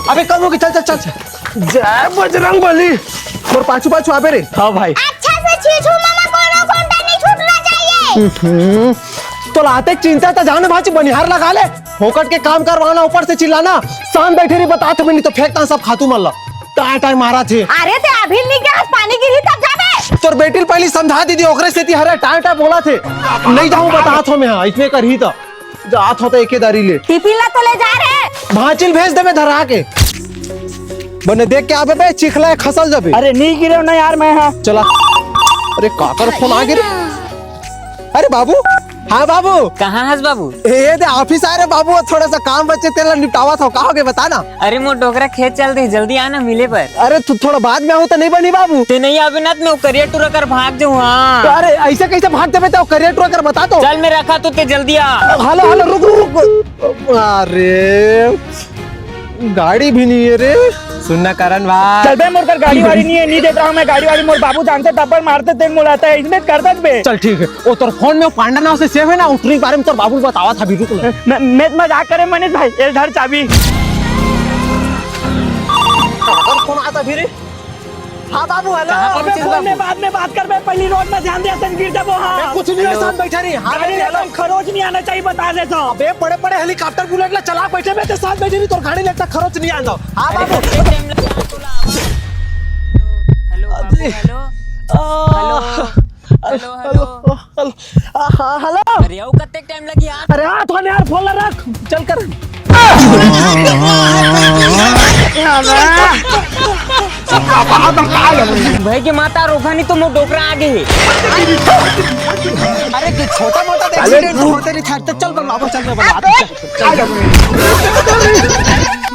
अबे कब होगी, चल चल चल चल। जय बजरंग बली। और पाछू पाछू आबे रे। हाँ भाई। अच्छा से छीछू मामा कोनो फोंटा नहीं छूटना चाहिए। तो लाते चिंता तो जाने भाजी बनिहार लगा ले, फोकट के काम करवाना, ऊपर से चिल्लाना। शाम बैठे रही बता तो नहीं तो फेंकता सब खातू मल्ला। टाइम टाइम मारा थे। अरे ते अभी नहीं क्या पानी गिरी तब जाबे। तोर बेटी पहले समझा दीदी, ओकरे से हरे टाइम टाइम बोला थे नहीं जाऊं बता थो मैं। हाँ इतने कर ही था जात होता एके दारी ले टिफिन ला तो ले जा रहे। भांचिल भेज दे मैं धरा के बने देख के आबे बे चिखला है खसल जाबे। अरे नहीं गिरे ना यार मैं। हाँ चला। अरे काकर फोन आ गिरे। अरे बाबू। हाँ बाबू। कहाँ हस बाबू? ये दे ऑफिस आ रहे बाबू, थोड़ा सा काम बच्चे तेरा निपटावा था, कहा बता ना। अरे मो डोकरा खेत चल रही, जल्दी आना मिले पर। अरे तू थोड़ा बाद में आओ तो नहीं बनी बाबू। ते नहीं आवे ना मैं करियर टूर कर भाग जाऊँ। हाँ अरे ऐसे कैसे भागते में, तो करियर टूर कर बता तो। चल मैं रखा तो ते जल्दी आ। हेलो हेलो रुक रुक। अरे गाड़ी भी नहीं है रे। सुनना करण भाई, चल बे मोर कर गाड़ी वाड़ी नहीं है, नहीं देख रहा हूँ मैं गाड़ी वाड़ी। मोर बाबू जानते टप्पर मारते तेल मुड़ाता है, इसमें कर दे बे। चल ठीक है। वो तोर फोन में पांडा नाव से सेव है ना, उतने बारे में तोर बाबू बतावा था भी। रुक ले। मैं मजाक करे मनीष भाई, ये धर चाबी। फोन आता भी रे। हाँ बाबू हेलो। अबे फोन में बाद में बात कर बे, पहली रोड में ध्यान दे, सन गिर जाबो। हाँ कुछ नहीं है, साथ बैठा रही। हाँ गाड़ी लेकर खरोच नहीं आना चाहिए, बता दे तो। अबे बड़े बड़े हेलीकॉप्टर बुलेट ला चला बैठे में ते साथ बैठे नहीं, तोर गाड़ी लेता खरोच नहीं आंदा। हाँ बाबू। हेलो बाबू, हेलो हेलो हेलो। हाँ हेलो। अरे आओ कत्ते टाइम लगी यार। अरे हाँ तो यार फोन ला रख, चल कर। भाई के माता रोका नहीं तो मो डोकरा आगे है। अरे कि छोटा मोटा एक्सीडेंट होते नहीं था, चल बाबू चल।